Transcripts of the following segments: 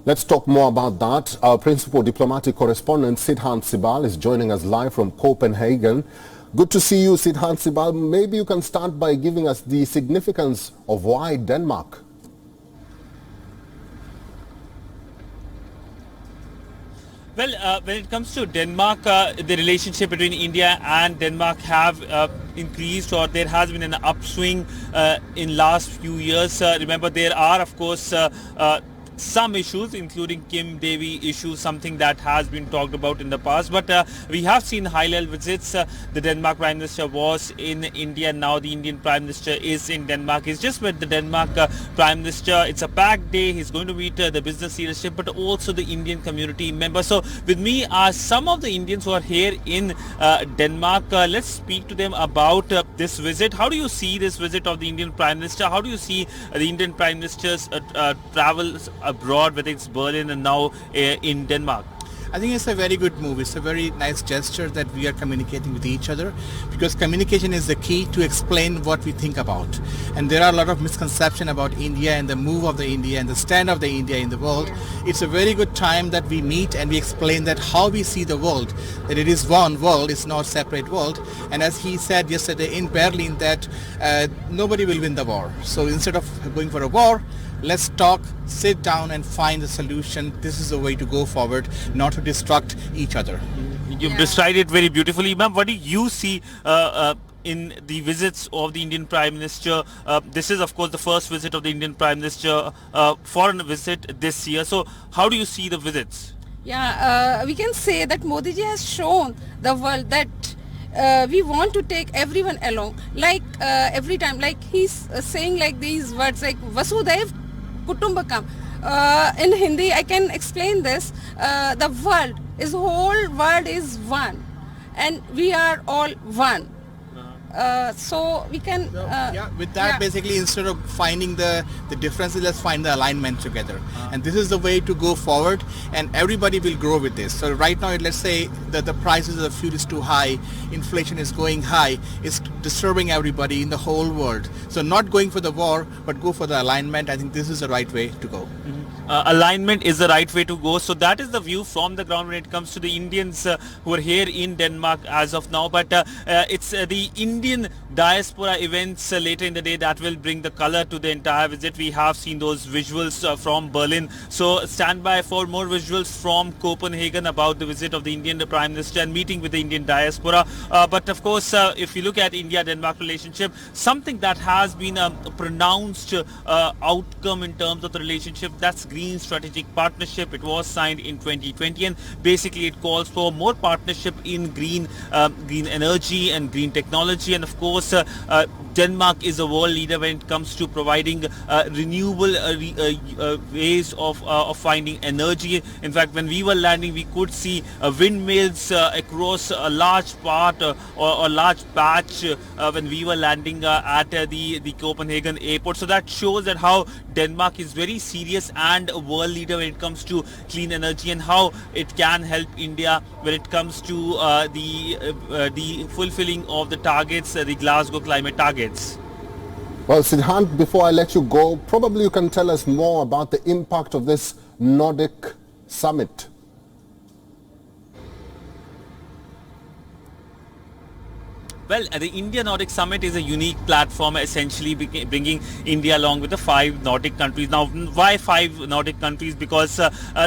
Let's talk more about that. Our principal diplomatic correspondent, Sidhan Sibal, is joining us live from Copenhagen. Good to see you, Sidhan Sibal. Maybe you can start by giving us the significance of why Denmark. Well, when it comes to Denmark, the relationship between India and Denmark have increased, or there has been an upswing in last few years. Remember, there are, of course, some issues, including Kim Devi issues, something that has been talked about in the past. But we have seen high-level visits. The Denmark Prime Minister was in India. Now the Indian Prime Minister is in Denmark. He's just met the Denmark Prime Minister. It's a packed day. He's going to meet the business leadership, but also the Indian community members. So with me are some of the Indians who are here in Denmark. Let's speak to them about this visit. How do you see this visit of the Indian Prime Minister? How do you see the Indian Prime Minister's travels abroad, whether it's Berlin and now in Denmark? I think it's a very good move. It's a very nice gesture that we are communicating with each other, because communication is the key to explain what we think about. And there are a lot of misconceptions about India and the move of the India and the stand of the India in the world. It's a very good time that we meet and we explain that how we see the world, that it is one world, it's not separate world. And as he said yesterday in Berlin, that nobody will win the war. So instead of going for a war, let's talk, sit down and find a solution. This is the way to go forward, not to destruct each other. You've described it very beautifully. Ma'am, what do you see in the visits of the Indian Prime Minister? This is, of course, the first visit of the Indian Prime Minister, foreign visit this year. So how do you see the visits? Yeah, we can say that Modi ji has shown the world that we want to take everyone along. Like every time, like he's saying like these words like Vasudhaiv Kutumbakam. In Hindi, I can explain this. The whole world is one, and we are all one. So we can basically instead of finding the differences, let's find the alignment together, and this is the way to go forward, and everybody will grow with this. So right now, let's say that the prices of fuel is too high, inflation is going high, it's disturbing everybody in the whole world. So not going for the war, but go for the alignment. I think this is the right way to go. Alignment is the right way to go. So that is the view from the ground when it comes to the Indians who are here in Denmark as of now. But it's the Indian diaspora events later in the day that will bring the color to the entire visit. We have seen those visuals from Berlin. So stand by for more visuals from Copenhagen about the visit of the Indian Prime Minister and meeting with the Indian diaspora. But of course, if you look at India-Denmark relationship, something that has been a pronounced outcome in terms of the relationship, that's Green Strategic Partnership. It was signed in 2020, and basically it calls for more partnership in green energy and green technology. And of course, Denmark is a world leader when it comes to providing renewable ways of finding energy. In fact, when we were landing, we could see windmills across a large part or a large patch when we were landing at the Copenhagen airport. So that shows that how Denmark is very serious and a world leader when it comes to clean energy, and how it can help India when it comes to the fulfilling of the targets, the Glasgow climate targets. Well, Sidhan, before I let you go, probably you can tell us more about the impact of this Nordic summit. Well, the India Nordic Summit is a unique platform, essentially bringing India along with the 5 Nordic countries. Now, why 5 Nordic countries? Because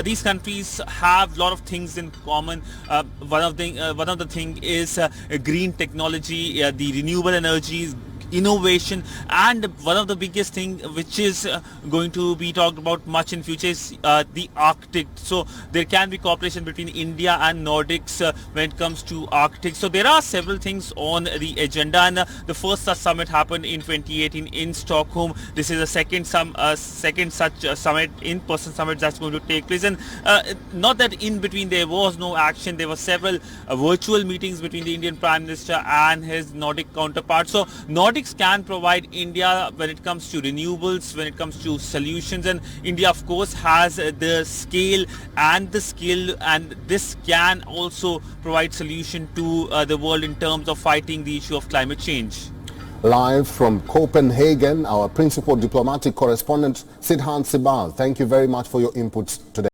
these countries have a lot of things in common. One of the thing is green technology, the renewable energies, innovation, and one of the biggest thing which is going to be talked about much in future is the Arctic. So there can be cooperation between India and Nordics when it comes to Arctic. So there are several things on the agenda, and the first such summit happened in 2018 in Stockholm. This is a second such summit, in-person summit, that's going to take place. And not that in between there was no action, there were several virtual meetings between the Indian Prime Minister and his Nordic counterpart. So Nordics can provide India when it comes to renewables, when it comes to solutions, and India of course has the scale and the skill, and this can also provide solution to the world in terms of fighting the issue of climate change. live from Copenhagen, our principal diplomatic correspondent, Sidhan Sibal. Thank you very much for your inputs today.